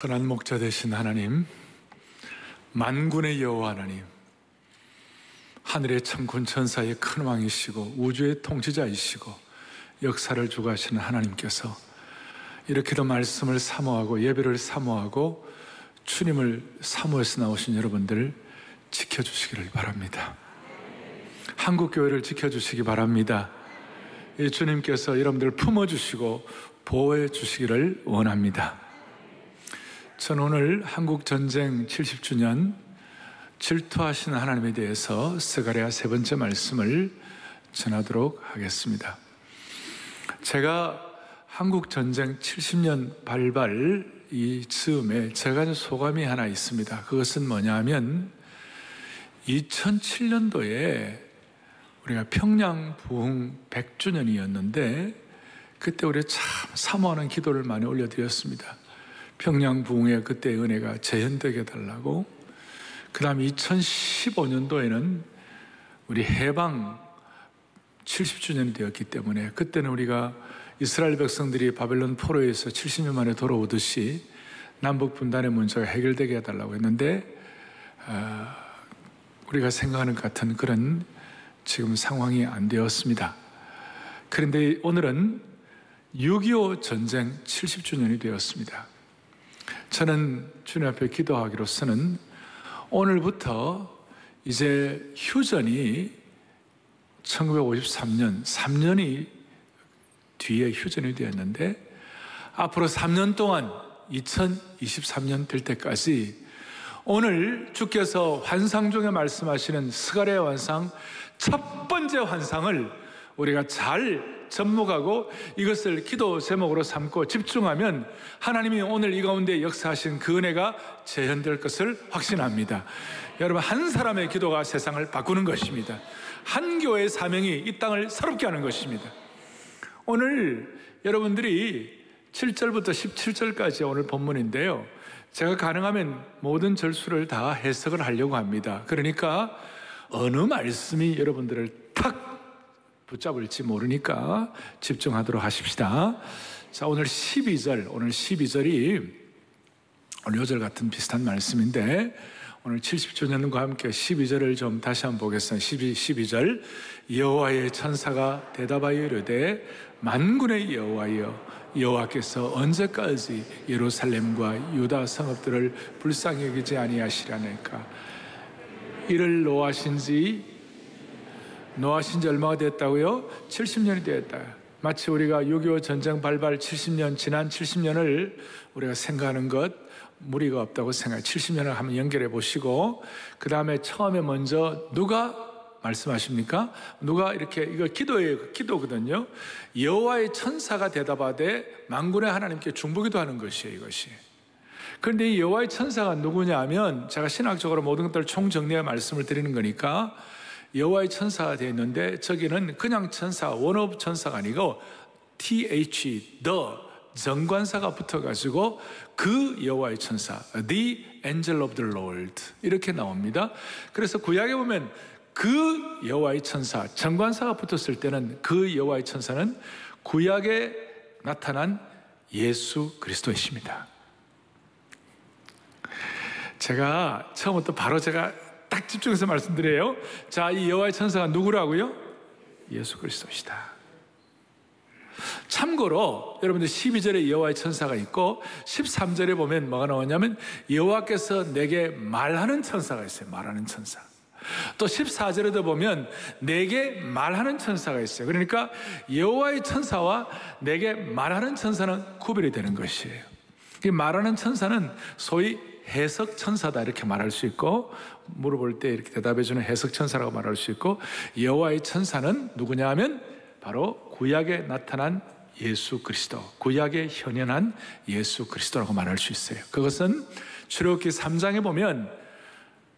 선한 목자 되신 하나님, 만군의 여호와 하나님, 하늘의 참군 천사의 큰 왕이시고 우주의 통치자이시고 역사를 주관하시는 하나님께서 이렇게도 말씀을 사모하고 예배를 사모하고 주님을 사모해서 나오신 여러분들 지켜주시기를 바랍니다. 한국교회를 지켜주시기 바랍니다. 이 주님께서 여러분들을 품어주시고 보호해 주시기를 원합니다. 저는 오늘 한국전쟁 70주년 질투하시는 하나님에 대해서 스가랴 세 번째 말씀을 전하도록 하겠습니다. 제가 한국전쟁 70년 발발 이 즈음에 제가 가진 소감이 하나 있습니다. 그것은 뭐냐 하면 2007년도에 우리가 평양 부흥 100주년이었는데 그때 우리 참 사모하는 기도를 많이 올려드렸습니다. 평양 부흥의 그때의 은혜가 재현되게 해달라고. 그 다음 2015년도에는 우리 해방 70주년이 되었기 때문에 그때는 우리가 이스라엘 백성들이 바벨론 포로에서 70년 만에 돌아오듯이 남북 분단의 문제가 해결되게 해달라고 했는데 우리가 생각하는 것 같은 그런 지금 상황이 안 되었습니다. 그런데 오늘은 6.25 전쟁 70주년이 되었습니다. 저는 주님 앞에 기도하기로서는 오늘부터 이제 휴전이 1953년 3년이 뒤에 휴전이 되었는데 앞으로 3년 동안 2023년 될 때까지 오늘 주께서 환상 중에 말씀하시는 스가랴의 환상 첫 번째 환상을 우리가 잘 접목하고 이것을 기도 제목으로 삼고 집중하면 하나님이 오늘 이 가운데 역사하신 그 은혜가 재현될 것을 확신합니다. 여러분, 한 사람의 기도가 세상을 바꾸는 것입니다. 한 교회의 사명이 이 땅을 새롭게 하는 것입니다. 오늘 여러분들이 7절부터 17절까지 오늘 본문인데요, 제가 가능하면 모든 절수를 다 해석을 하려고 합니다. 그러니까 어느 말씀이 여러분들을 탁 붙잡을지 모르니까 집중하도록 하십시다. 자, 오늘 12절이 오늘 요절 같은 비슷한 말씀인데 오늘 70주년과 함께 12절을 좀 다시 한번 보겠습니다. 12절 여호와의 천사가 대답하여 이르되 만군의 여호와여 여호와께서 언제까지 예루살렘과 유다 성읍들을 불쌍히 여기지 아니하시려니까. 이를 노하신 지 얼마가 됐다고요? 70년이 되었다. 마치 우리가 6.25 전쟁 발발 70년, 지난 70년을 우리가 생각하는 것 무리가 없다고 생각해요. 70년을 한번 연결해 보시고 그 다음에 처음에 먼저 누가 말씀하십니까? 누가 이렇게, 이거 기도거든요. 여호와의 천사가 대답하되 만군의 하나님께 중보기도 하는 것이에요, 이것이. 그런데 이 여호와의 천사가 누구냐 하면 제가 신학적으로 모든 것들을 총정리해 말씀을 드리는 거니까 여호와의 천사가 되어 있는데 저기는 그냥 천사, 원업 천사가 아니고 TH, the 정관사가 붙어가지고 그 여호와의 천사, the angel of the Lord 이렇게 나옵니다. 그래서 구약에 보면 그 여호와의 천사, 정관사가 붙었을 때는 그 여호와의 천사는 구약에 나타난 예수 그리스도이십니다. 제가 처음부터 바로 딱 집중해서 말씀드려요. 자, 이 여호와의 천사가 누구라고요? 예수 그리스도시다. 참고로 여러분들 12절에 여호와의 천사가 있고 13절에 보면 뭐가 나오냐면 여호와께서 내게 말하는 천사가 있어요. 말하는 천사. 또 14절에도 보면 내게 말하는 천사가 있어요. 그러니까 여호와의 천사와 내게 말하는 천사는 구별이 되는 것이에요. 이 말하는 천사는 소위 해석 천사다 이렇게 말할 수 있고, 물어볼 때 이렇게 대답해주는 해석 천사라고 말할 수 있고, 여호와의 천사는 누구냐 하면 바로 구약에 나타난 예수 그리스도, 구약에 현현한 예수 그리스도라고 말할 수 있어요. 그것은 출애굽기 3장에 보면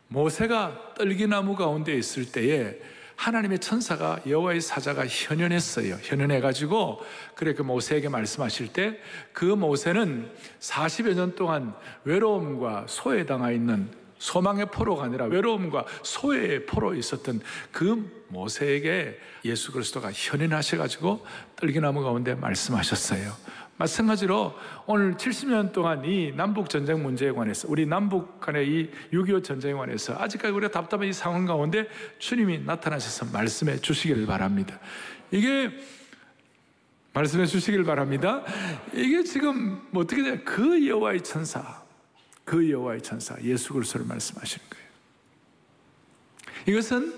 모세가 떨기나무 가운데 있을 때에 하나님의 천사가 여호와의 사자가 현현했어요. 현현해가지고 그래 그 모세에게 말씀하실 때 그 모세는 40여 년 동안 외로움과 소외당하 있는 소망의 포로가 아니라 외로움과 소외의 포로 있었던 그 모세에게 예수 그리스도가 현현하셔가지고 떨기나무 가운데 말씀하셨어요. 마찬가지로 오늘 70년 동안 이 남북전쟁 문제에 관해서, 우리 남북 간의 이 6.25 전쟁에 관해서 아직까지 우리가 답답한 이 상황 가운데 주님이 나타나셔서 말씀해 주시기를 바랍니다. 이게 말씀해 주시길 바랍니다. 이게 지금 어떻게 돼요? 그 여호와의 천사, 그 여호와의 천사 예수 그리스도를 말씀하시는 거예요. 이것은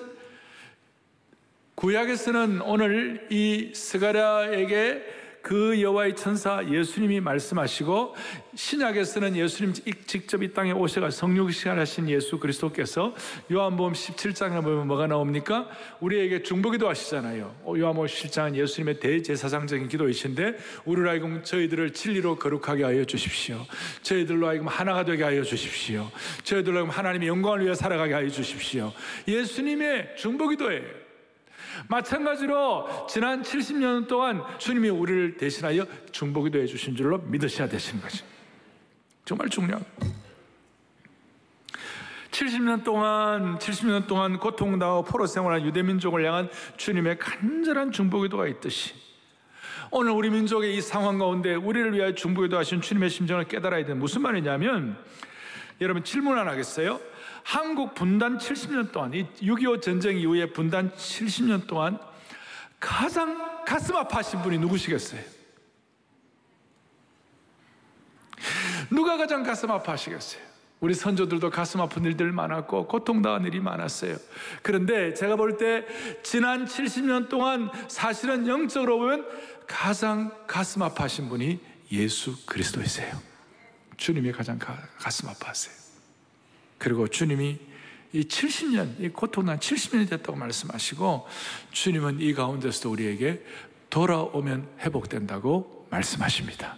구약에서는 오늘 이 스가랴에게 그 여호와의 천사 예수님이 말씀하시고, 신약에서는 예수님 직접 이 땅에 오셔가 성육신하신 예수 그리스도께서 요한복음 17장에 보면 뭐가 나옵니까? 우리에게 중보기도 하시잖아요. 요한복음 17장은 예수님의 대제사장적인 기도이신데, 우리로 하여금 저희들을 진리로 거룩하게 하여 주십시오. 저희들로 하여금 하나가 되게 하여 주십시오. 저희들로 하여금 하나님의 영광을 위해 살아가게 하여 주십시오. 예수님의 중보기도예요. 마찬가지로 지난 70년 동안 주님이 우리를 대신하여 중보기도 해주신 줄로 믿으셔야 되시는 거죠. 정말 중요합니다. 70년 동안 고통당하고 포로 생활한 유대민족을 향한 주님의 간절한 중보기도가 있듯이, 오늘 우리 민족의 이 상황 가운데 우리를 위하여 중보기도 하신 주님의 심정을 깨달아야 되는, 무슨 말이냐면, 여러분 질문 하나 하겠어요? 한국 분단 70년 동안, 이 6.25 전쟁 이후에 분단 70년 동안 가장 가슴 아파하신 분이 누구시겠어요? 누가 가장 가슴 아파하시겠어요? 우리 선조들도 가슴 아픈 일들 많았고 고통당한 일이 많았어요. 그런데 제가 볼 때 지난 70년 동안 사실은 영적으로 보면 가장 가슴 아파하신 분이 예수 그리스도이세요. 주님이 가장 가슴 아파하세요. 그리고 주님이 이 70년, 이 고통난 70년이 됐다고 말씀하시고, 주님은 이 가운데서도 우리에게 돌아오면 회복된다고 말씀하십니다.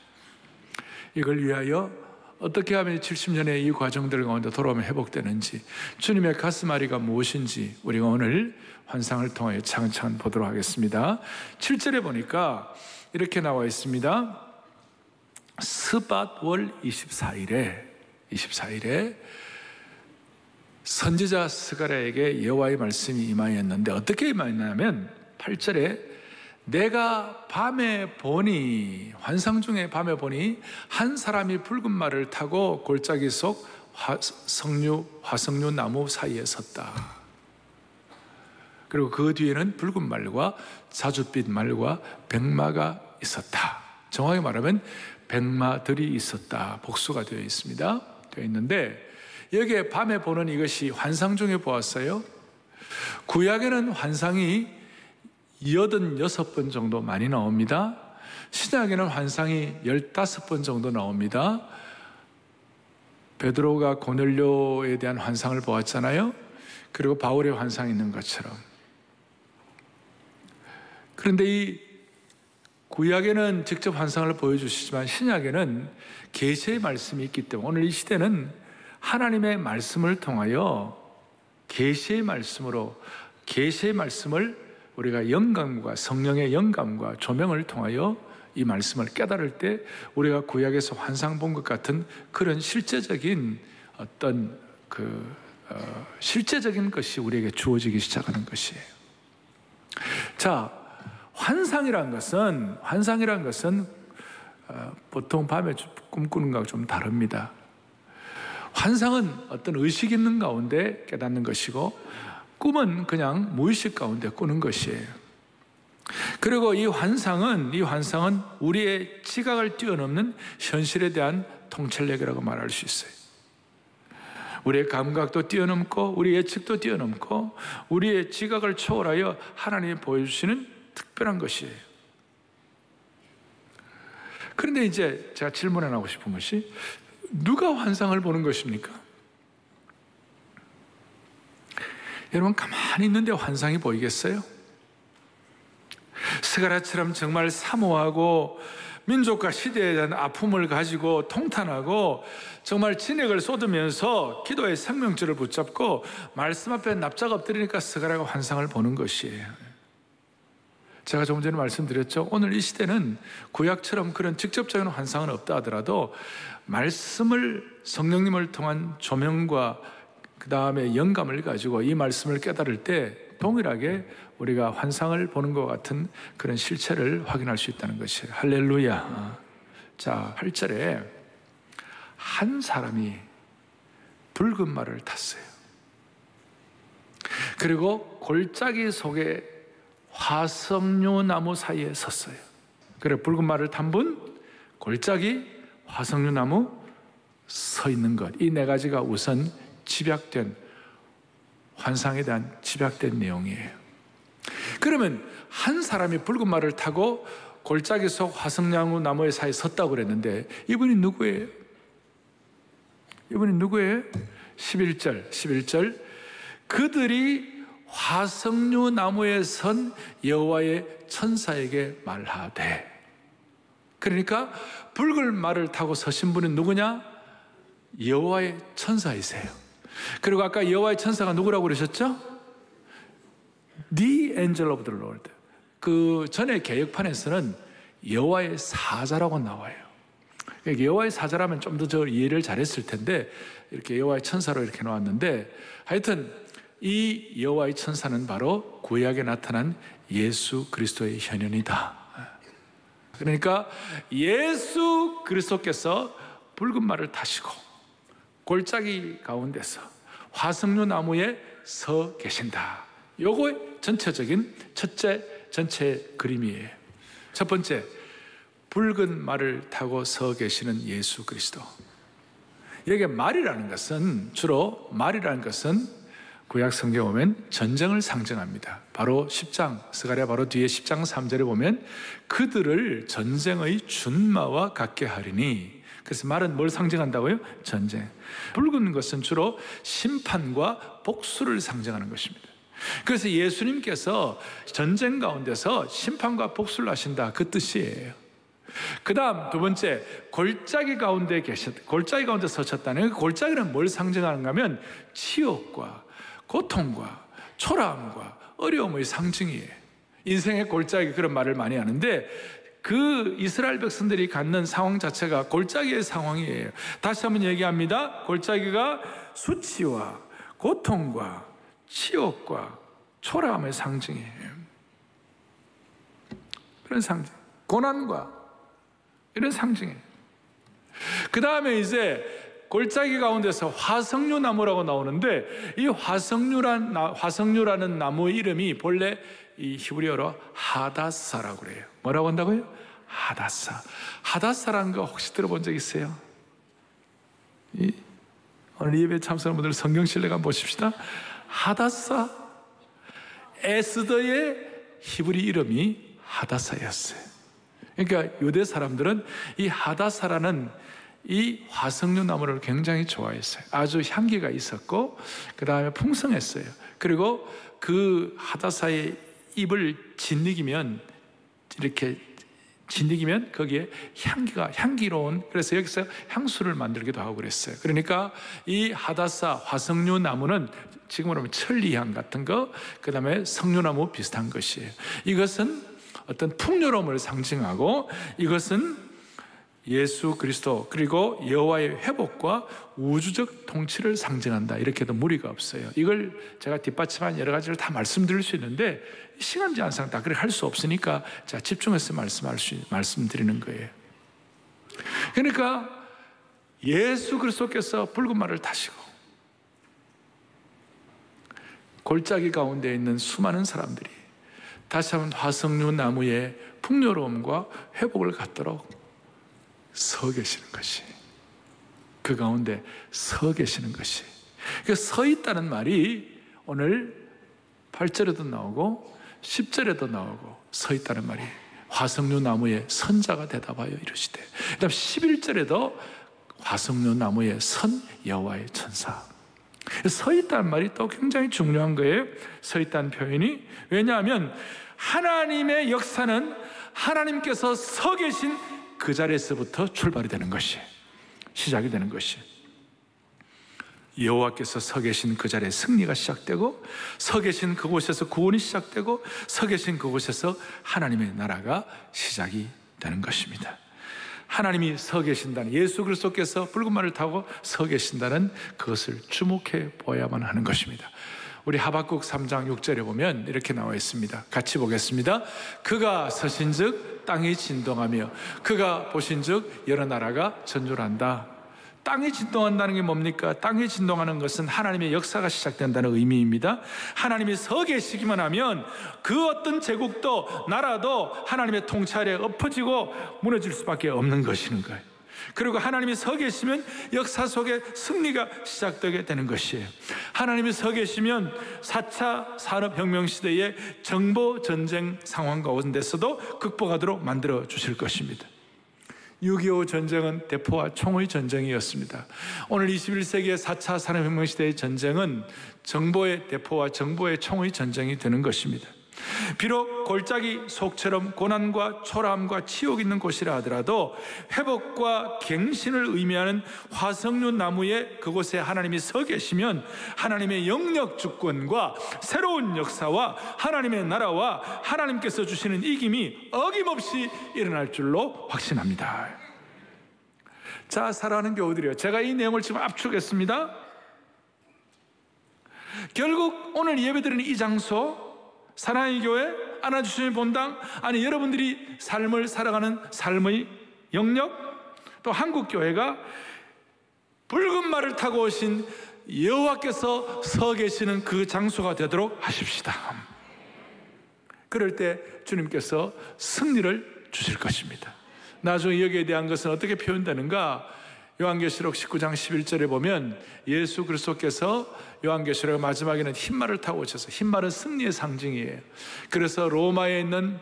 이걸 위하여 어떻게 하면 70년의 이 과정들 가운데 돌아오면 회복되는지, 주님의 가슴앓이가 무엇인지 우리가 오늘 환상을 통하여 차근차근 보도록 하겠습니다. 7절에 보니까 이렇게 나와 있습니다. 스밧월 24일에 선지자 스가랴에게 여호와의 말씀이 임하였는데, 어떻게 임하였냐면 8절에 내가 밤에 보니, 환상 중에 밤에 보니 한 사람이 붉은 말을 타고 골짜기 속 화석류 나무 사이에 섰다. 그리고 그 뒤에는 붉은 말과 자줏빛 말과 백마가 있었다. 정확히 말하면 백마들이 있었다. 복수가 되어 있습니다. 되어 있는데, 여기에 밤에 보는 이것이 환상 중에 보았어요. 구약에는 환상이 86번 정도 많이 나옵니다. 신약에는 환상이 15번 정도 나옵니다. 베드로가 고넬료에 대한 환상을 보았잖아요. 그리고 바울의 환상이 있는 것처럼. 그런데 이 구약에는 직접 환상을 보여주시지만 신약에는 계시의 말씀이 있기 때문에, 오늘 이 시대는 하나님의 말씀을 통하여 계시의 말씀을 우리가 영감과 성령의 영감과 조명을 통하여 이 말씀을 깨달을 때 우리가 구약에서 환상 본 것 같은 그런 실제적인 어떤 실제적인 것이 우리에게 주어지기 시작하는 것이에요. 자, 환상이란 것은 보통 밤에 꿈꾸는 것과 좀 다릅니다. 환상은 어떤 의식 있는 가운데 깨닫는 것이고, 꿈은 그냥 무의식 가운데 꾸는 것이에요. 그리고 이 환상은 우리의 지각을 뛰어넘는 현실에 대한 통찰력이라고 말할 수 있어요. 우리의 감각도 뛰어넘고 우리의 예측도 뛰어넘고 우리의 지각을 초월하여 하나님이 보여주시는 특별한 것이에요. 그런데 이제 제가 질문 하나 하고 싶은 것이, 누가 환상을 보는 것입니까? 여러분, 가만히 있는데 환상이 보이겠어요? 스가랴처럼 정말 사모하고 민족과 시대에 대한 아픔을 가지고 통탄하고 정말 진액을 쏟으면서 기도의 생명줄을 붙잡고 말씀 앞에 납작 엎드리니까 스가랴가 환상을 보는 것이에요. 제가 조금 전에 말씀드렸죠. 오늘 이 시대는 구약처럼 그런 직접적인 환상은 없다 하더라도 말씀을, 성령님을 통한 조명과 그 다음에 영감을 가지고 이 말씀을 깨달을 때 동일하게 우리가 환상을 보는 것 같은 그런 실체를 확인할 수 있다는 것이에요. 할렐루야. 자, 8절에 한 사람이 붉은 말을 탔어요. 그리고 골짜기 속에 화석류 나무 사이에 섰어요. 그래, 붉은 말을 탄 분, 골짜기, 화석류 나무 서 있는 것, 이 네 가지가 우선 집약된, 환상에 대한 집약된 내용이에요. 그러면 한 사람이 붉은 말을 타고 골짜기 속 화석류 나무의 사이에 섰다고 그랬는데 이분이 누구예요? 이분이 누구예요? 11절 그들이 화석류 나무에 선 여호와의 천사에게 말하되. 그러니까 붉은 말을 타고 서신 분은 누구냐? 여호와의 천사이세요. 그리고 아까 여호와의 천사가 누구라고 그러셨죠? The angel of the Lord. 그 전에 개역판에서는 여호와의 사자라고 나와요. 여호와의 사자라면 좀 더 저 이해를 잘했을 텐데 이렇게 여호와의 천사로 이렇게 나왔는데, 하여튼 이 여호와의 천사는 바로 구약에 나타난 예수 그리스도의 현현이다. 그러니까 예수 그리스도께서 붉은 말을 타시고 골짜기 가운데서 화석류 나무에 서 계신다. 요거 전체적인 전체 그림이에요. 첫 번째, 붉은 말을 타고 서 계시는 예수 그리스도. 여기 말이라는 것은, 주로 말이라는 것은 구약 성경에 보면 전쟁을 상징합니다. 바로 10장, 스가랴 바로 뒤에 10장 3절에 보면 그들을 전쟁의 준마와 같게 하리니. 그래서 말은 뭘 상징한다고요? 전쟁. 붉은 것은 주로 심판과 복수를 상징하는 것입니다. 그래서 예수님께서 전쟁 가운데서 심판과 복수를 하신다, 그 뜻이에요. 그 다음 두 번째, 골짜기 가운데 서셨다는, 그 골짜기는 뭘 상징하는가 하면 치욕과 고통과 초라함과 어려움의 상징이에요. 인생의 골짜기, 그런 말을 많이 하는데 그 이스라엘 백성들이 갖는 상황 자체가 골짜기의 상황이에요. 다시 한번 얘기합니다. 골짜기가 수치와 고통과 치욕과 초라함의 상징이에요. 그런 상징, 고난과 이런 상징이에요. 그 다음에 이제 골짜기 가운데서 화석류 나무라고 나오는데, 이 화석류라는 나무 이름이 본래 이 히브리어로 하다사라고 그래요. 뭐라고 한다고요? 하다사. 하다사라는 거 혹시 들어본 적 있어요? 오늘 예배 참석하는 분들 성경 신뢰가 보십시다. 하다사, 에스더의 히브리 이름이 하다사였어요. 그러니까 유대 사람들은 이 하다사라는 이 화석류 나무를 굉장히 좋아했어요. 아주 향기가 있었고 그 다음에 풍성했어요. 그리고 그 하다사의 잎을 짓이기면 거기에 향기로운, 그래서 여기서 향수를 만들기도 하고 그랬어요. 그러니까 이 하다사 화석류 나무는 지금으로 하면 천리향 같은 거, 그 다음에 석류나무 비슷한 것이에요. 이것은 어떤 풍요로움을 상징하고, 이것은 예수 그리스도 그리고 여호와의 회복과 우주적 통치를 상징한다. 이렇게도 무리가 없어요. 이걸 제가 뒷받침한 여러 가지를 다 말씀드릴 수 있는데 시간 제한상 다 그렇게 할 수 없으니까 제가 집중해서 말씀드리는 거예요. 그러니까 예수 그리스도께서 붉은 말을 타시고 골짜기 가운데 있는 수많은 사람들이 다시 한번 화석류 나무의 풍요로움과 회복을 갖도록 서 계시는 것이, 그 가운데 서 계시는 것이, 그 서 있다는 말이 오늘 8절에도 나오고 10절에도 나오고, 서 있다는 말이 화석류 나무에 선자가 대답하여 이르시되, 그 다음 11절에도 화석류 나무에 선 여호와의 천사. 서 있다는 말이 또 굉장히 중요한 거예요. 서 있다는 표현이. 왜냐하면 하나님의 역사는 하나님께서 서 계신 그 자리에서부터 출발이 되는 것이, 시작이 되는 것이, 여호와께서 서 계신 그 자리에 승리가 시작되고, 서 계신 그곳에서 구원이 시작되고, 서 계신 그곳에서 하나님의 나라가 시작이 되는 것입니다. 하나님이 서 계신다는, 예수 그리스도께서 붉은 말을 타고 서 계신다는 그것을 주목해 보아야만 하는 것입니다. 우리 하박국 3장 6절에 보면 이렇게 나와 있습니다. 같이 보겠습니다. 그가 서신즉 땅이 진동하며 그가 보신즉 여러 나라가 전율한다. 땅이 진동한다는 게 뭡니까? 땅이 진동하는 것은 하나님의 역사가 시작된다는 의미입니다. 하나님이 서 계시기만 하면 그 어떤 제국도 나라도 하나님의 통치 아래 엎어지고 무너질 수밖에 없는 것이는 거예요. 그리고 하나님이 서 계시면 역사 속에 승리가 시작되게 되는 것이에요. 하나님이 서 계시면 4차 산업혁명 시대의 정보 전쟁 상황 가운데서도 극복하도록 만들어 주실 것입니다. 6.25 전쟁은 대포와 총의 전쟁이었습니다. 오늘 21세기의 4차 산업혁명 시대의 전쟁은 정보의 대포와 정보의 총의 전쟁이 되는 것입니다. 비록 골짜기 속처럼 고난과 초라함과 치욕 있는 곳이라 하더라도 회복과 갱신을 의미하는 화석류 나무에 그곳에 하나님이 서 계시면 하나님의 영역 주권과 새로운 역사와 하나님의 나라와 하나님께서 주시는 이김이 어김없이 일어날 줄로 확신합니다. 자, 사랑하는 교우들이요, 제가 이 내용을 지금 압축했습니다. 결국 오늘 예배드리는 이 장소, 사랑의 교회, 안아주시는 본당, 아니 여러분들이 삶을 살아가는 삶의 영역, 또 한국교회가 붉은 말을 타고 오신 여호와께서 서 계시는 그 장소가 되도록 하십시다. 그럴 때 주님께서 승리를 주실 것입니다. 나중에 여기에 대한 것은 어떻게 표현되는가? 요한계시록 19장 11절에 보면 예수 그리스도께서 요한계시록 마지막에는 흰말을 타고 오셔서, 흰말은 승리의 상징이에요. 그래서 로마에 있는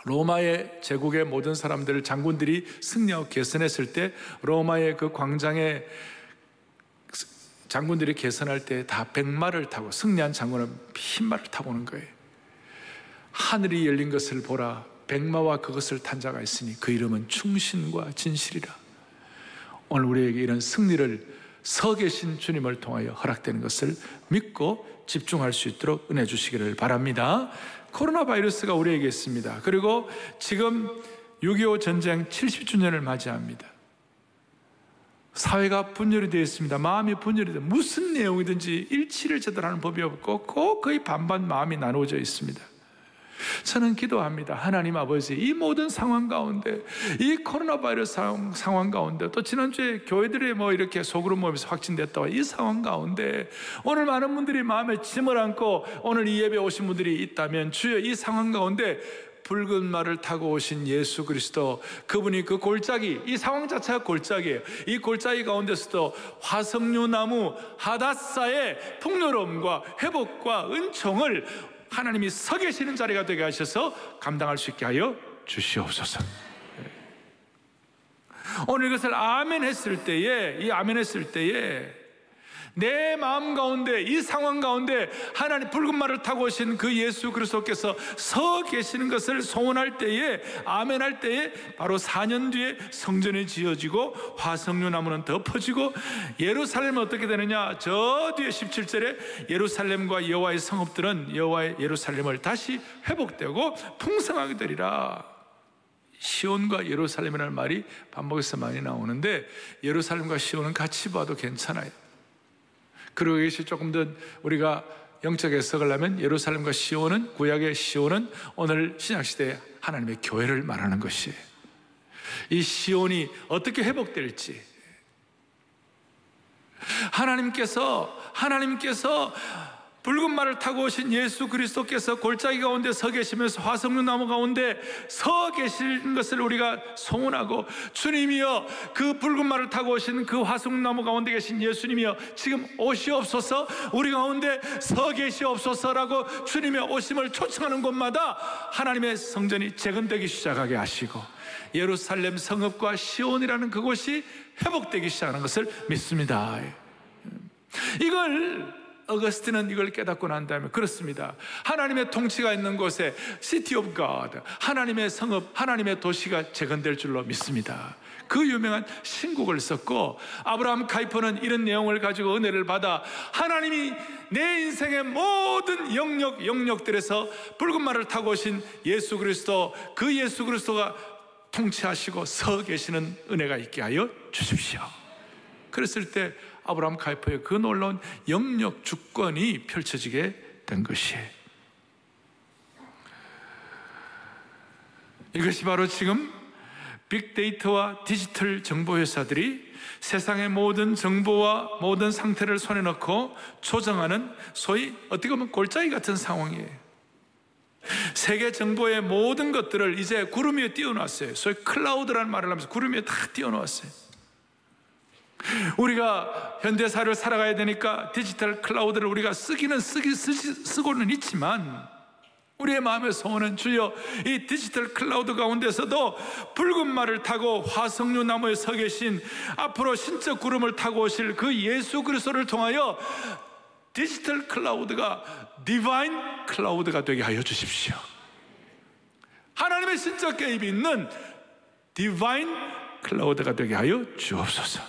로마의 제국의 모든 사람들을 장군들이 승리하고 계선했을 때 로마의 그 광장에 장군들이 계선할 때 다 백마를 타고, 승리한 장군은 흰말을 타고 오는 거예요. 하늘이 열린 것을 보라, 백마와 그것을 탄 자가 있으니 그 이름은 충신과 진실이라. 오늘 우리에게 이런 승리를 서 계신 주님을 통하여 허락되는 것을 믿고 집중할 수 있도록 은혜 주시기를 바랍니다. 코로나 바이러스가 우리에게 있습니다. 그리고 지금 6.25 전쟁 70주년을 맞이합니다. 사회가 분열이 되어 있습니다. 마음이 분열이 되어, 무슨 내용이든지 일치를 제대로 하는 법이 없고 꼭 거의 반반 마음이 나누어져 있습니다. 저는 기도합니다. 하나님 아버지, 이 모든 상황 가운데, 이 코로나 바이러스 상황 가운데, 또 지난주에 교회들이 이렇게 소그룹 모임에서 확진됐다고 이 상황 가운데 오늘 많은 분들이 마음에 짐을 안고 오늘 이 예배에 오신 분들이 있다면, 주여 이 상황 가운데 붉은 말을 타고 오신 예수 그리스도, 그분이 그 골짜기, 이 상황 자체가 골짜기예요. 이 골짜기 가운데서도 화석류 나무 하닷사의 풍요로움과 회복과 은총을 하나님이 서 계시는 자리가 되게 하셔서 감당할 수 있게 하여 주시옵소서. 오늘 이것을 아멘 했을 때에, 이 아멘 했을 때에 내 마음 가운데, 이 상황 가운데 하나님 붉은 말을 타고 오신 그 예수 그리스도께서 서 계시는 것을 소원할 때에, 아멘 할 때에 바로 4년 뒤에 성전이 지어지고 화석류 나무는 덮어지고, 예루살렘은 어떻게 되느냐? 저 뒤에 17절에 예루살렘과 여호와의 성읍들은 여호와의 예루살렘을 다시 회복되고 풍성하게 되리라. 시온과 예루살렘이라는 말이 반복해서 많이 나오는데, 예루살렘과 시온은 같이 봐도 괜찮아요. 그리고 이것이 조금 더 우리가 영적 해석을 하면, 예루살렘과 시온은, 구약의 시온은 오늘 신약시대에 하나님의 교회를 말하는 것이에요. 이 시온이 어떻게 회복될지, 하나님께서 붉은 말을 타고 오신 예수 그리스도께서 골짜기 가운데 서 계시면서 화석류 나무 가운데 서 계시는 것을 우리가 소원하고, 주님이여 그 붉은 말을 타고 오신 그 화석류 나무 가운데 계신 예수님이여 지금 오시옵소서, 우리 가운데 서 계시옵소서라고 주님의 오심을 초청하는 곳마다 하나님의 성전이 재건되기 시작하게 하시고, 예루살렘 성읍과 시온이라는 그곳이 회복되기 시작하는 것을 믿습니다. 어거스틴은 이걸 깨닫고 난 다음에 그렇습니다. 하나님의 통치가 있는 곳에 시티 오브 갓, 하나님의 성읍, 하나님의 도시가 재건될 줄로 믿습니다. 그 유명한 신곡을 썼고, 아브라함 카이퍼는 이런 내용을 가지고 은혜를 받아 하나님이 내 인생의 모든 영역들에서 붉은 말을 타고 오신 예수 그리스도, 그 예수 그리스도가 통치하시고 서 계시는 은혜가 있게 하여 주십시오. 그랬을 때 아브라함 카이퍼의 그 놀라운 영역 주권이 펼쳐지게 된 것이에요. 이것이 바로 지금 빅데이터와 디지털 정보회사들이 세상의 모든 정보와 모든 상태를 손에 넣고 조정하는 소위 어떻게 보면 골짜기 같은 상황이에요. 세계 정보의 모든 것들을 이제 구름 위에 띄워놨어요. 소위 클라우드라는 말을 하면서 구름 위에 다 띄워놓았어요. 우리가 현대사를 살아가야 되니까 디지털 클라우드를 우리가 쓰고는 있지만 우리의 마음의 소원은 주여 이 디지털 클라우드 가운데서도 붉은 말을 타고 화석류 나무에 서 계신 앞으로 신적 구름을 타고 오실 그 예수 그리스도를 통하여 디지털 클라우드가 디바인 클라우드가 되게 하여 주십시오. 하나님의 신적 개입이 있는 디바인 클라우드가 되게 하여 주옵소서.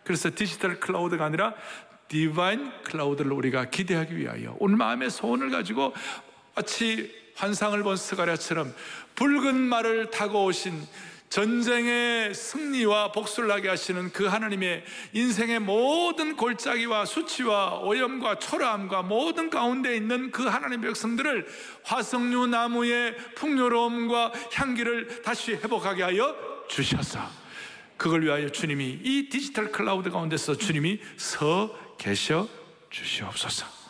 그래서 디지털 클라우드가 아니라 디바인 클라우드를 우리가 기대하기 위하여 오늘 마음의 소원을 가지고 마치 환상을 본 스가랴처럼 붉은 말을 타고 오신 전쟁의 승리와 복수를 하게 하시는 그 하나님의 인생의 모든 골짜기와 수치와 오염과 초라함과 모든 가운데 있는 그 하나님의 백성들을 화석류 나무의 풍요로움과 향기를 다시 회복하게 하여 주셔서 그걸 위하여 주님이 이 디지털 클라우드 가운데서 주님이 서 계셔 주시옵소서.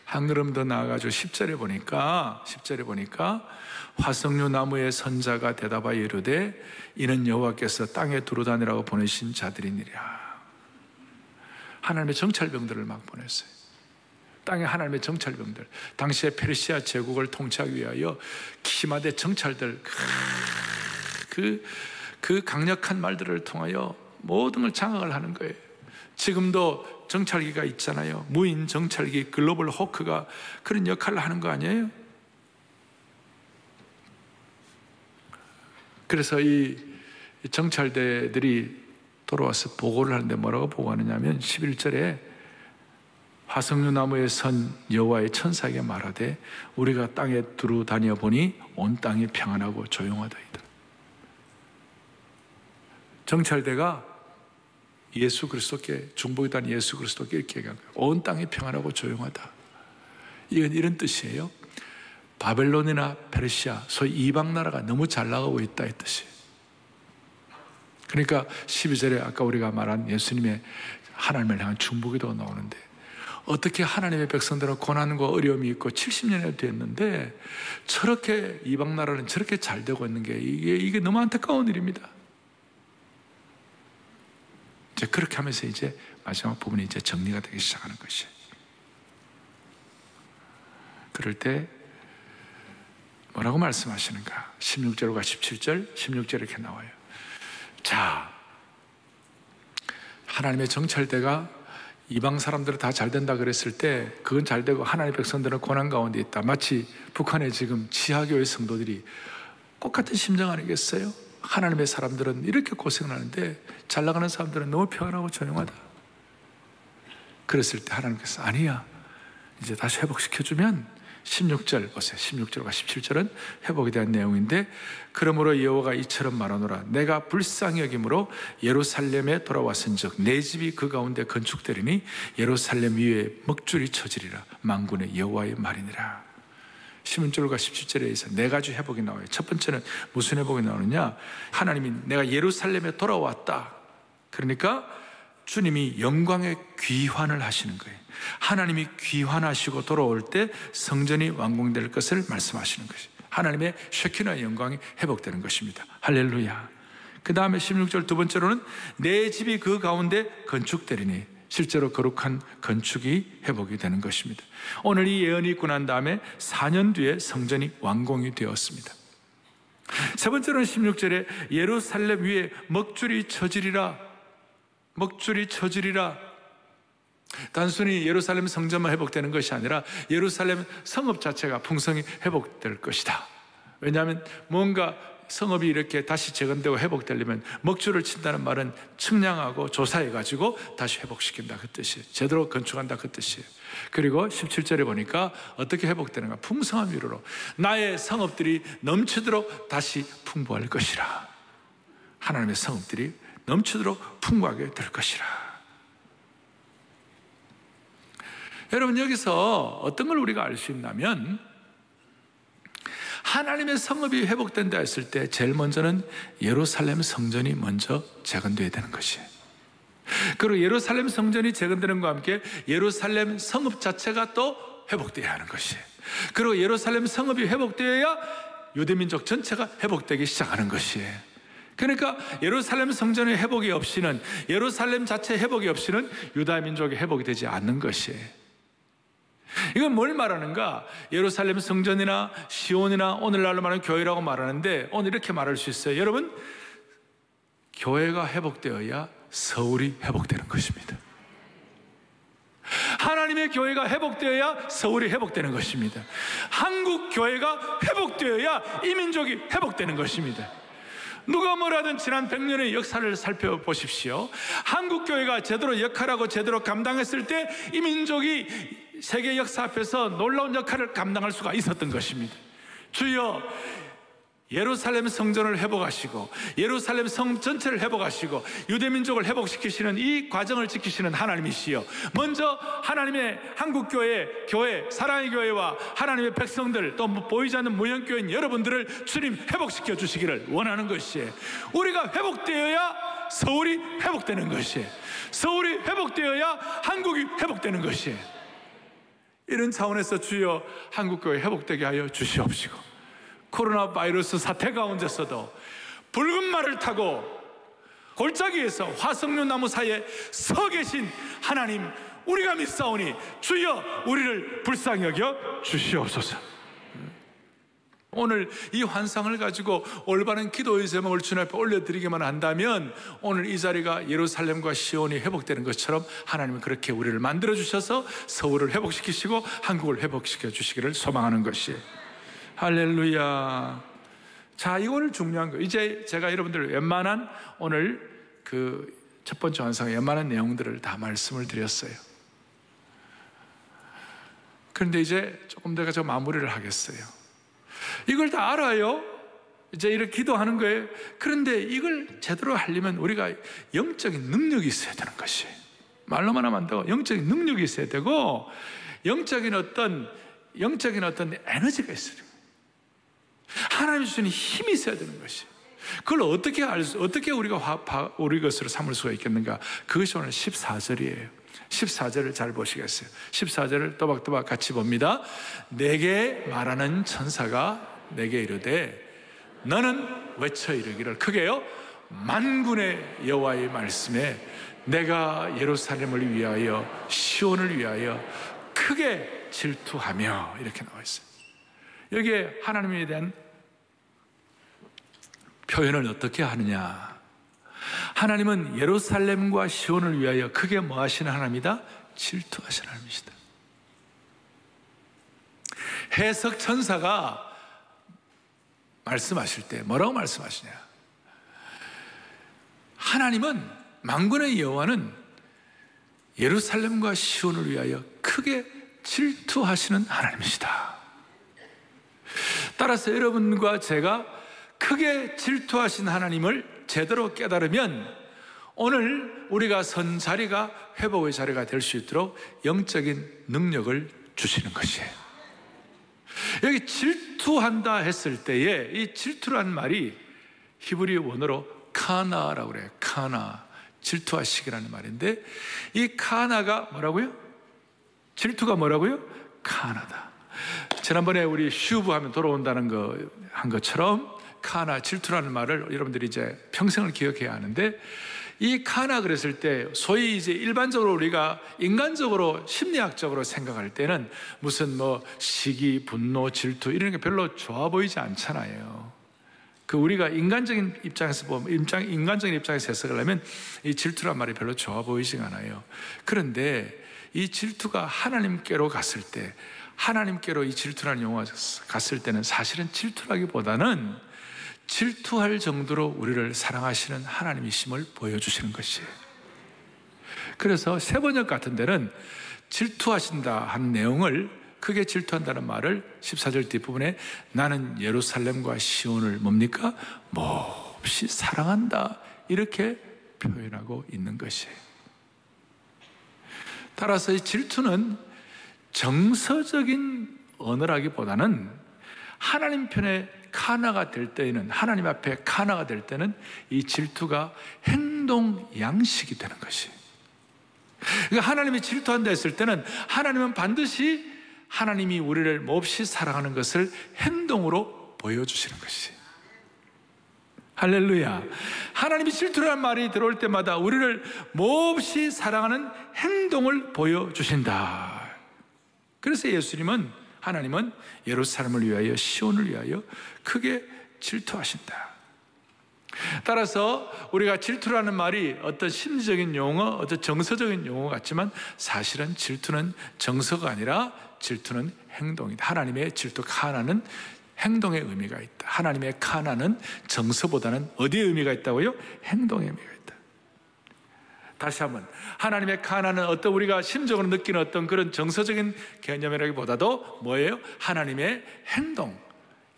한 걸음 더 나아가지고 10절에 보니까 화석류 나무의 선자가 대답하여 이르되 이는 여호와께서 땅에 두루 다니라고 보내신 자들이니라. 하나님의 정찰병들을 막 보냈어요. 땅에 하나님의 정찰병들, 당시에 페르시아 제국을 통치하기 위하여 키마대 정찰들, 그 강력한 말들을 통하여 모든 걸 장악을 하는 거예요. 지금도 정찰기가 있잖아요. 무인 정찰기 글로벌 호크가 그런 역할을 하는 거 아니에요? 그래서 이 정찰대들이 돌아와서 보고를 하는데 뭐라고 보고하느냐면 11절에 화석류 나무에 선 여호와의 천사에게 말하되 우리가 땅에 두루 다녀 보니 온 땅이 평안하고 조용하다이다. 정찰대가 예수 그리스도께, 중보기단 예수 그리스도께 이렇게 얘기한 거예요. 온 땅이 평안하고 조용하다. 이건 이런 뜻이에요. 바벨론이나 페르시아, 소위 이방 나라가 너무 잘 나가고 있다 이 뜻이에요. 그러니까 12절에 아까 우리가 말한 예수님의 하나님을 향한 중보기도가 나오는데 어떻게 하나님의 백성들은 고난과 어려움이 있고 70년이 됐는데 저렇게 이방 나라는 저렇게 잘 되고 있는 게 이게 너무 안타까운 일입니다. 이제 그렇게 하면서 이제 마지막 부분이 이제 정리가 되기 시작하는 것이에요. 그럴 때 뭐라고 말씀하시는가? 16절과 17절, 16절 이렇게 나와요. 자, 하나님의 정찰대가 이방 사람들은 다 잘 된다 그랬을 때 그건 잘 되고 하나님의 백성들은 고난 가운데 있다. 마치 북한의 지금 지하교회 성도들이 똑같은 심정 아니겠어요? 하나님의 사람들은 이렇게 고생을 하는데 잘 나가는 사람들은 너무 평안하고 조용하다. 그랬을 때 하나님께서 아니야, 이제 다시 회복시켜주면 16절 보세요. 16절과 17절은 회복에 대한 내용인데 그러므로 여호와가 이처럼 말하노라 내가 불쌍히 여김으로 예루살렘에 돌아왔은즉 내 집이 그 가운데 건축되리니 예루살렘 위에 먹줄이 쳐지리라. 만군의 여호와의 말이니라. 16절과 17절에서 네 가지 회복이 나와요. 첫 번째는 무슨 회복이 나오느냐? 하나님이 내가 예루살렘에 돌아왔다. 그러니까 주님이 영광의 귀환을 하시는 거예요. 하나님이 귀환하시고 돌아올 때 성전이 완공될 것을 말씀하시는 것이에요. 하나님의 쉐키나의 영광이 회복되는 것입니다. 할렐루야. 그 다음에 16절 두 번째로는 내 집이 그 가운데 건축되리니 실제로 거룩한 건축이 회복이 되는 것입니다. 오늘 이 예언이 있고 난 다음에 4년 뒤에 성전이 완공이 되었습니다. 세 번째로는 16절에 예루살렘 위에 먹줄이 쳐지리라. 먹줄이 쳐지리라. 단순히 예루살렘 성전만 회복되는 것이 아니라 예루살렘 성읍 자체가 풍성히 회복될 것이다. 왜냐하면 뭔가 성읍이 이렇게 다시 재건되고 회복되려면 먹줄을 친다는 말은 측량하고 조사해가지고 다시 회복시킨다 그 뜻이에요. 제대로 건축한다 그 뜻이에요. 그리고 17절에 보니까 어떻게 회복되는가? 풍성한 위로로 나의 성읍들이 넘치도록 다시 풍부할 것이라. 하나님의 성읍들이 넘치도록 풍부하게 될 것이라. 여러분 여기서 어떤 걸 우리가 알 수 있냐면 하나님의 성읍이 회복된다 했을 때 제일 먼저는 예루살렘 성전이 먼저 재건되어야 되는 것이에요. 그리고 예루살렘 성전이 재건되는 것과 함께 예루살렘 성읍 자체가 또 회복되어야 하는 것이에요. 그리고 예루살렘 성읍이 회복되어야 유대민족 전체가 회복되기 시작하는 것이에요. 그러니까 예루살렘 성전의 회복이 없이는, 예루살렘 자체 회복이 없이는 유다민족의 회복이 되지 않는 것이에요. 이건 뭘 말하는가? 예루살렘 성전이나 시온이나 오늘날로 말하는 교회라고 말하는데, 오늘 이렇게 말할 수 있어요. 여러분, 교회가 회복되어야 서울이 회복되는 것입니다. 하나님의 교회가 회복되어야 서울이 회복되는 것입니다. 한국 교회가 회복되어야 이 민족이 회복되는 것입니다. 누가 뭐라든 지난 100년의 역사를 살펴보십시오. 한국 교회가 제대로 역할하고 제대로 감당했을 때 이 민족이 세계 역사 앞에서 놀라운 역할을 감당할 수가 있었던 것입니다. 주여, 예루살렘 성전을 회복하시고 예루살렘 성 전체를 회복하시고 유대민족을 회복시키시는 이 과정을 지키시는 하나님이시여, 먼저 하나님의 한국교회, 교회, 사랑의 교회와 하나님의 백성들, 또 보이지 않는 무형교회인 여러분들을 주님 회복시켜 주시기를 원하는 것이에요. 우리가 회복되어야 서울이 회복되는 것이에요. 서울이 회복되어야 한국이 회복되는 것이에요. 이런 차원에서 주여, 한국교회 회복되게 하여 주시옵시고, 코로나 바이러스 사태 가운데서도 붉은 말을 타고 골짜기에서 화석류 나무 사이에 서 계신 하나님, 우리가 믿사오니 주여 우리를 불쌍히 여겨 주시옵소서. 오늘 이 환상을 가지고 올바른 기도의 제목을 주님 앞에 올려드리기만 한다면 오늘 이 자리가 예루살렘과 시온이 회복되는 것처럼 하나님은 그렇게 우리를 만들어주셔서 서울을 회복시키시고 한국을 회복시켜 주시기를 소망하는 것이에요. 할렐루야. 자, 이거는 중요한 거예요. 이제 제가 여러분들 웬만한 오늘 그 첫 번째 환상의 웬만한 내용들을 다 말씀을 드렸어요. 그런데 이제 조금 더 제가 마무리를 하겠어요. 이걸 다 알아요. 이제 이렇게 기도하는 거예요. 그런데 이걸 제대로 하려면 우리가 영적인 능력이 있어야 되는 것이에요. 말로만 하면 안 되고 영적인 능력이 있어야 되고 영적인 어떤 에너지가 있어야 돼요. 하나님 주시는 힘이 있어야 되는 것이. 그걸 어떻게 우리가 우리 것으로 삼을 수가 있겠는가? 그것이 오늘 14절이에요. 14절을 잘 보시겠어요? 14절을 또박또박 같이 봅니다. 내게 말하는 천사가 내게 이르되 너는 외쳐 이르기를 크게요, 만군의 여호와의 말씀에 내가 예루살렘을 위하여 시온을 위하여 크게 질투하며, 이렇게 나와 있어요. 여기에 하나님에 대한 표현을 어떻게 하느냐? 하나님은 예루살렘과 시온을 위하여 크게 뭐 하시는 하나님이다? 질투하시는 하나님이시다. 해석 천사가 말씀하실 때 뭐라고 말씀하시냐? 하나님은, 만군의 여호와는 예루살렘과 시온을 위하여 크게 질투하시는 하나님이시다. 따라서 여러분과 제가 크게 질투하신 하나님을 제대로 깨달으면 오늘 우리가 선 자리가 회복의 자리가 될 수 있도록 영적인 능력을 주시는 것이에요. 여기 질투한다 했을 때에 이 질투란 말이 히브리 원어로 카나라고 그래요. 카나, 질투하시기라는 말인데 이 카나가 뭐라고요? 질투가 뭐라고요? 카나다. 지난번에 우리 슈브 하면 돌아온다는 거 한 것처럼 카나, 질투라는 말을 여러분들이 이제 평생을 기억해야 하는데, 이 카나 그랬을 때 소위 이제 일반적으로 우리가 인간적으로 심리학적으로 생각할 때는 무슨 뭐 시기, 분노, 질투 이런 게 별로 좋아 보이지 않잖아요. 그 우리가 인간적인 입장에서 보면, 인간적인 입장에서 해석을 하면 이 질투란 말이 별로 좋아 보이지 않아요. 그런데 이 질투가 하나님께로 갔을 때, 하나님께로 이 질투라는 용어가 갔을 때는 사실은 질투라기보다는 질투할 정도로 우리를 사랑하시는 하나님이심을 보여주시는 것이에요. 그래서 세번역 같은 데는 질투하신다 하는 내용을, 크게 질투한다는 말을 14절 뒷부분에 나는 예루살렘과 시온을 뭡니까? 몹시 사랑한다, 이렇게 표현하고 있는 것이에요. 따라서 이 질투는 정서적인 언어라기보다는 하나님 편에 카나가 될 때에는, 하나님 앞에 카나가 될 때는 이 질투가 행동 양식이 되는 것이. 그러니까 하나님이 질투한다 했을 때는 하나님은 반드시 하나님이 우리를 몹시 사랑하는 것을 행동으로 보여주시는 것이. 할렐루야. 하나님이 질투라는 말이 들어올 때마다 우리를 몹시 사랑하는 행동을 보여주신다. 그래서 하나님은 예루살렘을 위하여, 시온을 위하여 크게 질투하신다. 따라서 우리가 질투라는 말이 어떤 심리적인 용어, 어떤 정서적인 용어 같지만 사실은 질투는 정서가 아니라 질투는 행동이다. 하나님의 질투 카나는 행동의 의미가 있다. 하나님의 카나는 정서보다는 어디에 의미가 있다고요? 행동의 의미가 있다. 다시 한번, 하나님의 카나는 어떤 우리가 심적으로 느끼는 어떤 그런 정서적인 개념이라기보다도 뭐예요? 하나님의 행동.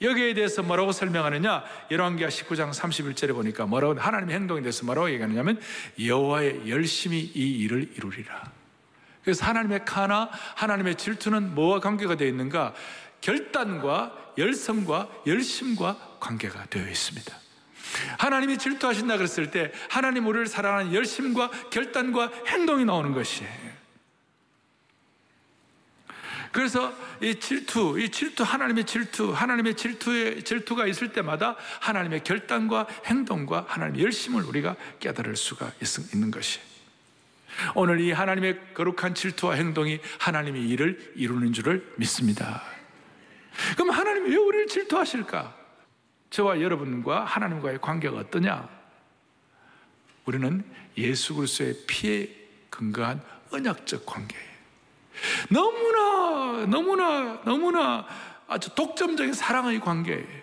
여기에 대해서 뭐라고 설명하느냐? 열왕기하 19장 31절에 보니까 뭐라고, 하나님의 행동에 대해서 뭐라고 얘기하느냐면 여호와의 열심히 이 일을 이루리라. 그래서 하나님의 카나, 하나님의 질투는 뭐와 관계가 되어 있는가? 결단과 열성과 열심과 관계가 되어 있습니다. 하나님이 질투하신다 그랬을 때 하나님 우리를 사랑하는 열심과 결단과 행동이 나오는 것이에요. 그래서 이 질투, 하나님의 질투가 있을 때마다 하나님의 결단과 행동과 하나님의 열심을 우리가 깨달을 수가 있는 것이에요. 오늘 이 하나님의 거룩한 질투와 행동이 하나님의 일을 이루는 줄을 믿습니다. 그럼 하나님이 왜 우리를 질투하실까? 저와 여러분과 하나님과의 관계가 어떠냐? 우리는 예수 그리스도의 피에 근거한 언약적 관계예요. 너무나 아주 독점적인 사랑의 관계예요.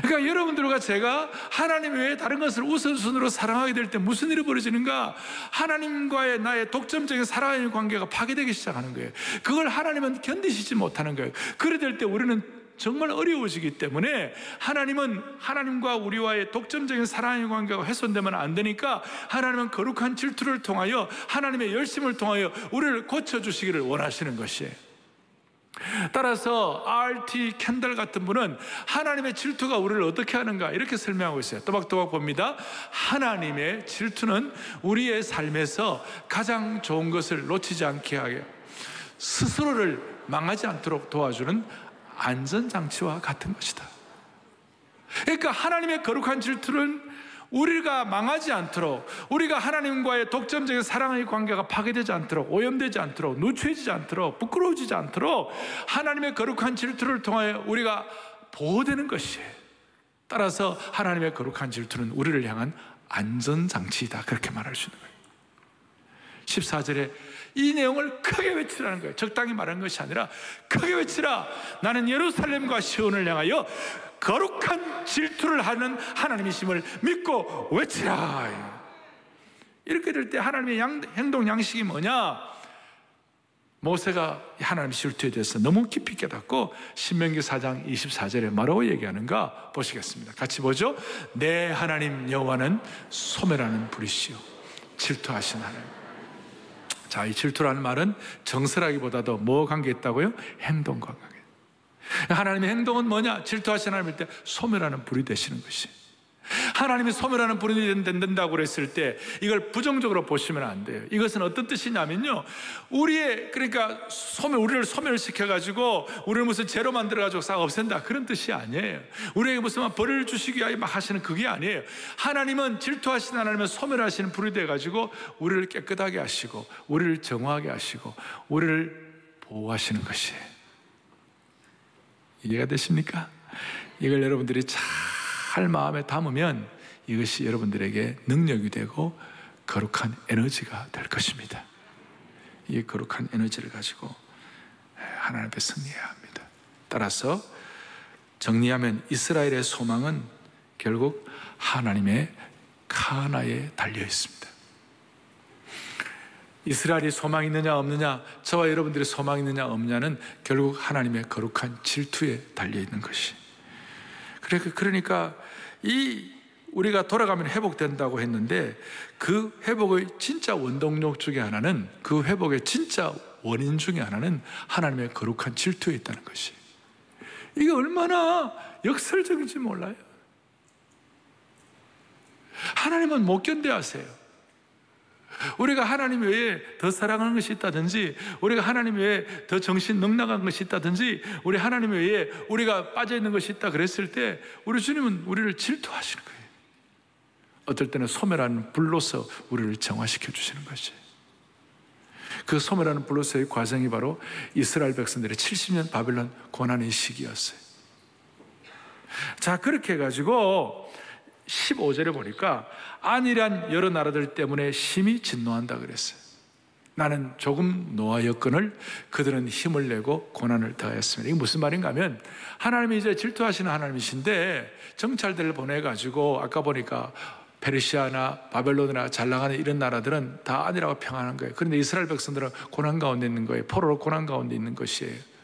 그러니까 여러분들과 제가 하나님 외에 다른 것을 우선순위로 사랑하게 될 때 무슨 일이 벌어지는가? 하나님과의 나의 독점적인 사랑의 관계가 파괴되기 시작하는 거예요. 그걸 하나님은 견디시지 못하는 거예요. 그래 될 때 우리는 정말 어려워지기 때문에 하나님과 우리와의 독점적인 사랑의 관계가 훼손되면 안 되니까 하나님은 거룩한 질투를 통하여 하나님의 열심을 통하여 우리를 고쳐주시기를 원하시는 것이에요. 따라서 R.T. 캔들 같은 분은 하나님의 질투가 우리를 어떻게 하는가 이렇게 설명하고 있어요. 또박또박 봅니다. 하나님의 질투는 우리의 삶에서 가장 좋은 것을 놓치지 않게 하게 스스로를 망하지 않도록 도와주는 안전장치와 같은 것이다. 그러니까 하나님의 거룩한 질투는 우리가 망하지 않도록, 우리가 하나님과의 독점적인 사랑의 관계가 파괴되지 않도록, 오염되지 않도록, 누추해지지 않도록, 부끄러워지지 않도록 하나님의 거룩한 질투를 통하여 우리가 보호되는 것이에요. 따라서 하나님의 거룩한 질투는 우리를 향한 안전장치이다, 그렇게 말할 수 있는 거예요. 14절에 이 내용을 크게 외치라는 거예요. 적당히 말하는 것이 아니라 크게 외치라. 나는 예루살렘과 시온을 향하여 거룩한 질투를 하는 하나님이심을 믿고 외치라. 이렇게 될 때 하나님의 행동 양식이 뭐냐? 모세가 하나님의 질투에 대해서 너무 깊이 깨닫고 신명기 4장 24절에 뭐라고 얘기하는가 보시겠습니다. 같이 보죠. 내 하나님 여호와는 소멸하는 불이시요 질투하신 하나님. 자, 이 질투라는 말은 정서라기보다도 뭐와 관계 있다고요? 행동과 관계. 하나님의 행동은 뭐냐? 질투하시는 하나님일 때 소멸하는 불이 되시는 것이. 하나님이 소멸하는 불이 된다고 그랬을 때 이걸 부정적으로 보시면 안 돼요. 이것은 어떤 뜻이냐면요, 우리를 소멸시켜가지고 우리를 무슨 죄로 만들어가지고 싹 없앤다, 그런 뜻이 아니에요. 우리에게 무슨 벌을 주시기 위하여 막 하시는 그게 아니에요. 하나님은 질투하시는 하나님은 소멸하시는 불이 돼가지고 우리를 깨끗하게 하시고 우리를 정화하게 하시고 우리를 보호하시는 것이에요. 이해가 되십니까? 이걸 여러분들이 잘 마음에 담으면 이것이 여러분들에게 능력이 되고 거룩한 에너지가 될 것입니다. 이 거룩한 에너지를 가지고 하나님 앞에 승리해야 합니다. 따라서 정리하면 이스라엘의 소망은 결국 하나님의 카나에 달려 있습니다. 이스라엘이 소망이 있느냐 없느냐, 저와 여러분들의 소망이 있느냐 없느냐는 결국 하나님의 거룩한 질투에 달려 있는 것이. 그러니까 우리가 돌아가면 회복된다고 했는데 그 회복의 진짜 원동력 중에 하나는, 그 회복의 진짜 원인 중에 하나는 하나님의 거룩한 질투에 있다는 것이. 이게 얼마나 역설적인지 몰라요. 하나님은 못 견뎌하세요. 우리가 하나님 외에 더 사랑하는 것이 있다든지, 우리가 하나님 외에 더 정신 넉넉한 것이 있다든지, 우리 하나님 외에 우리가 빠져있는 것이 있다 그랬을 때 우리 주님은 우리를 질투하시는 거예요. 어떨 때는 소멸하는 불로서 우리를 정화시켜 주시는 것이에요. 그 소멸하는 불로서의 과정이 바로 이스라엘 백성들의 70년 바벨론 고난의 시기였어요. 자, 그렇게 해가지고 15절에 보니까 안일한 여러 나라들 때문에 심히 진노한다 그랬어요. 나는 조금 노하였거늘 그들은 힘을 내고 고난을 더하였습니다. 이게 무슨 말인가 하면, 하나님이 이제 질투하시는 하나님이신데 정찰대를 보내가지고 아까 보니까 페르시아나 바벨론이나 잘 나가는 이런 나라들은 다 안일하고 평안한 거예요. 그런데 이스라엘 백성들은 고난 가운데 있는 거예요. 포로로 고난 가운데 있는 것이에요.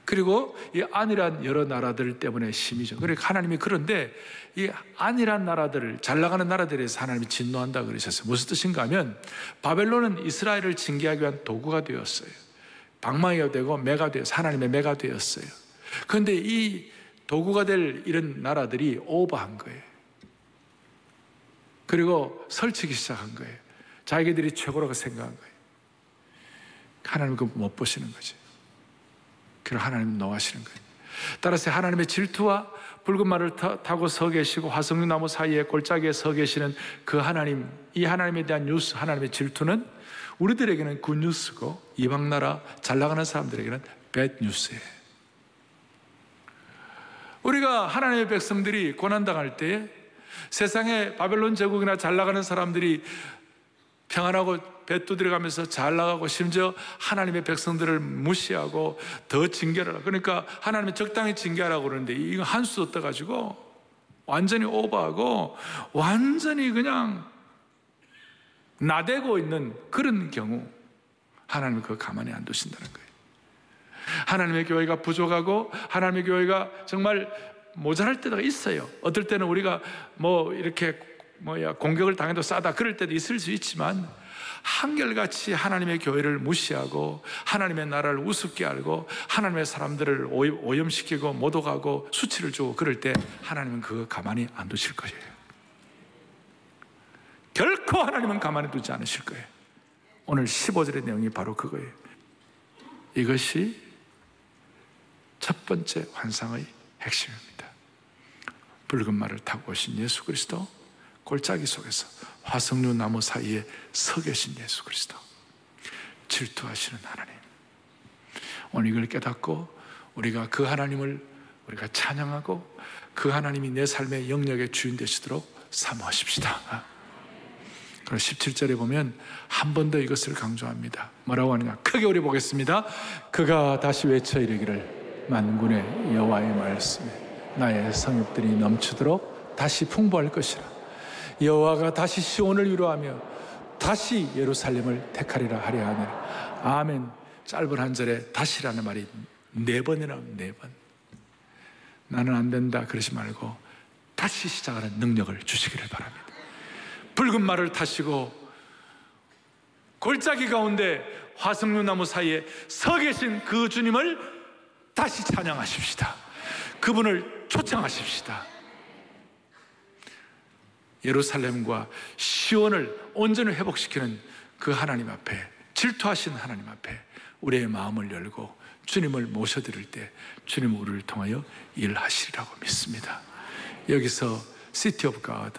그리고 이 안일한 여러 나라들 때문에 심이죠. 그러니까 하나님이, 그런데 이 안일한 나라들을, 잘 나가는 나라들에서 하나님이 진노한다 그러셨어요. 무슨 뜻인가 하면, 바벨론은 이스라엘을 징계하기 위한 도구가 되었어요. 방망이가 되고 매가 되어서 하나님의 매가 되었어요. 그런데 이 도구가 될 이런 나라들이 오버한 거예요. 그리고 설치기 시작한 거예요. 자기들이 최고라고 생각한 거예요. 하나님은 그거 못 보시는 거죠. 그리고 하나님은 노하시는 거예요. 따라서 하나님의 질투와 붉은 말을 타고 서 계시고 화석류 나무 사이에 골짜기에 서 계시는 그 하나님, 이 하나님에 대한 뉴스, 하나님의 질투는 우리들에게는 굿뉴스고 이방나라 잘 나가는 사람들에게는 배드뉴스예요. 우리가 하나님의 백성들이 고난당할 때에 세상에 바벨론 제국이나 잘 나가는 사람들이 평안하고 배 두드려가면서 잘 나가고, 심지어 하나님의 백성들을 무시하고 더 징계를 하라. 그러니까 하나님이 적당히 징계하라고 그러는데 이거 한 수 떠가지고 완전히 오버하고 완전히 그냥 나대고 있는 그런 경우, 하나님은 그거 가만히 안 두신다는 거예요. 하나님의 교회가 부족하고 하나님의 교회가 정말 모자랄 때가 있어요. 어떨 때는 우리가 이렇게 공격을 당해도 싸다 그럴 때도 있을 수 있지만, 한결같이 하나님의 교회를 무시하고 하나님의 나라를 우습게 알고 하나님의 사람들을 오염시키고 모독하고 수치를 주고 그럴 때 하나님은 그거 가만히 안 두실 거예요. 결코 하나님은 가만히 두지 않으실 거예요. 오늘 15절의 내용이 바로 그거예요. 이것이 첫 번째 환상의 핵심입니다. 붉은 말을 타고 오신 예수 그리스도, 골짜기 속에서 화석류 나무 사이에 서 계신 예수 그리스도, 질투하시는 하나님. 오늘 이걸 깨닫고 우리가 그 하나님을 우리가 찬양하고 그 하나님이 내 삶의 영역의 주인 되시도록 사모하십시다. 그리고 17절에 보면 한 번 더 이것을 강조합니다. 뭐라고 하느냐? 크게 우리 보겠습니다. 그가 다시 외쳐 이르기를, 만군의 여호와의 말씀에 나의 성읍들이 넘치도록 다시 풍부할 것이라. 여호와가 다시 시온을 위로하며 다시 예루살렘을 택하리라 하려 하느라. 아멘. 짧은 한 절에 다시라는 말이 4번이나 4번. 나는 안 된다 그러지 말고 다시 시작하는 능력을 주시기를 바랍니다. 붉은 말을 타시고 골짜기 가운데 화석류 나무 사이에 서 계신 그 주님을 다시 찬양하십시다. 그분을 초청하십시다. 예루살렘과 시온을 온전히 회복시키는 그 하나님 앞에, 질투하신 하나님 앞에 우리의 마음을 열고 주님을 모셔드릴 때 주님은 우리를 통하여 일하시리라고 믿습니다. 여기서 시티 오브 갓,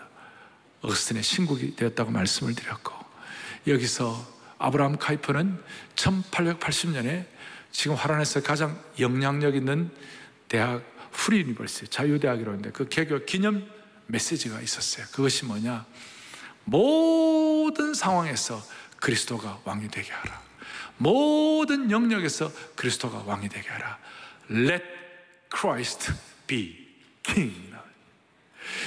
어거스틴의 신국이 되었다고 말씀을 드렸고, 여기서 아브라함 카이퍼는 1880년에 지금 화란에서 가장 영향력 있는 대학, 프리 유니버시티, 자유대학이라고 하는데 그 개교 기념 메시지가 있었어요. 그것이 뭐냐? 모든 상황에서 그리스도가 왕이 되게 하라. 모든 영역에서 그리스도가 왕이 되게 하라. Let Christ be King.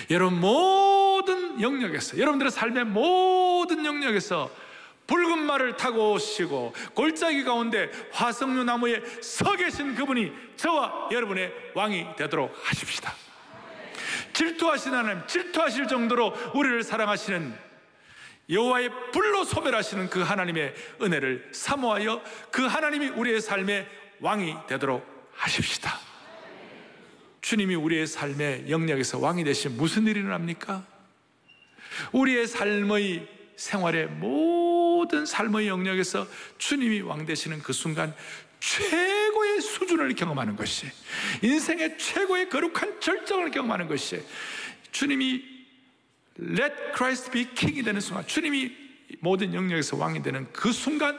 여러분 모든 영역에서, 여러분들의 삶의 모든 영역에서 붉은 말을 타고 오시고 골짜기 가운데 화석류 나무에 서 계신 그분이 저와 여러분의 왕이 되도록 하십시다. 질투하시는 하나님, 질투하실 정도로 우리를 사랑하시는 여호와의 불로 소멸하시는 그 하나님의 은혜를 사모하여 그 하나님이 우리의 삶의 왕이 되도록 하십시다. 주님이 우리의 삶의 영역에서 왕이 되시면 무슨 일이 일어납니까? 우리의 삶의 생활의 모든 삶의 영역에서 주님이 왕 되시는 그 순간 최고의 수준을 경험하는 것이, 인생의 최고의 거룩한 절정을 경험하는 것이, 주님이 Let Christ be King이 되는 순간, 주님이 모든 영역에서 왕이 되는 그 순간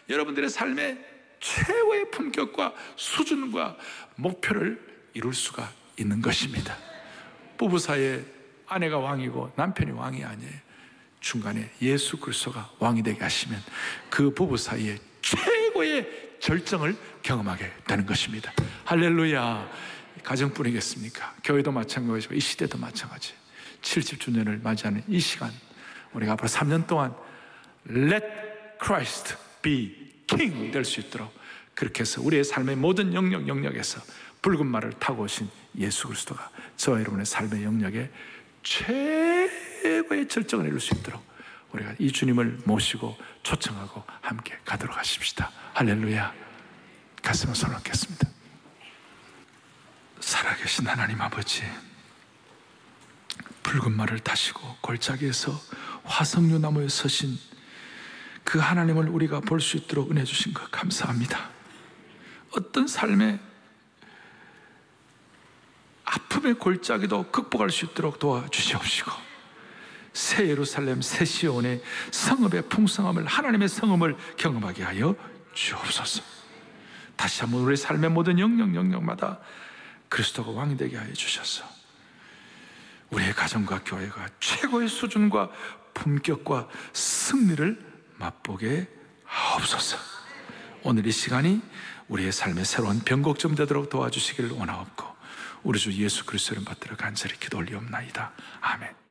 여러분들의 삶의 최고의 품격과 수준과 목표를 이룰 수가 있는 것입니다. 부부 사이에 아내가 왕이고 남편이 왕이 아니에요. 중간에 예수 그리스도가 왕이 되게 하시면 그 부부 사이에 최고의 절정을 경험하게 되는 것입니다. 할렐루야. 가정뿐이겠습니까? 교회도 마찬가지고 이 시대도 마찬가지. 70주년을 맞이하는 이 시간, 우리가 앞으로 3년 동안 Let Christ be King 될 수 있도록, 그렇게 해서 우리의 삶의 모든 영역에서 붉은 말을 타고 오신 예수 그리스도가 저와 여러분의 삶의 영역에 최고의 절정을 이룰 수 있도록 우리가 이 주님을 모시고 초청하고 함께 가도록 하십시다. 할렐루야. 가슴을 손 얹겠습니다. 살아계신 하나님 아버지, 붉은 말을 타시고 골짜기에서 화석류 나무에 서신 그 하나님을 우리가 볼 수 있도록 은혜 주신 것 감사합니다. 어떤 삶의 아픔의 골짜기도 극복할 수 있도록 도와주시옵시고, 새 예루살렘, 새 시온의 성읍의 풍성함을, 하나님의 성음을 경험하게 하여 주옵소서. 다시 한번 우리 삶의 모든 영역마다 그리스도가 왕이 되게 하여 주셔서 우리의 가정과 교회가 최고의 수준과 품격과 승리를 맛보게 하옵소서. 오늘 이 시간이 우리의 삶의 새로운 변곡점 되도록 도와주시기를 원하옵고 우리 주 예수 그리스도를 받들어 간절히 기도 올리옵나이다. 아멘.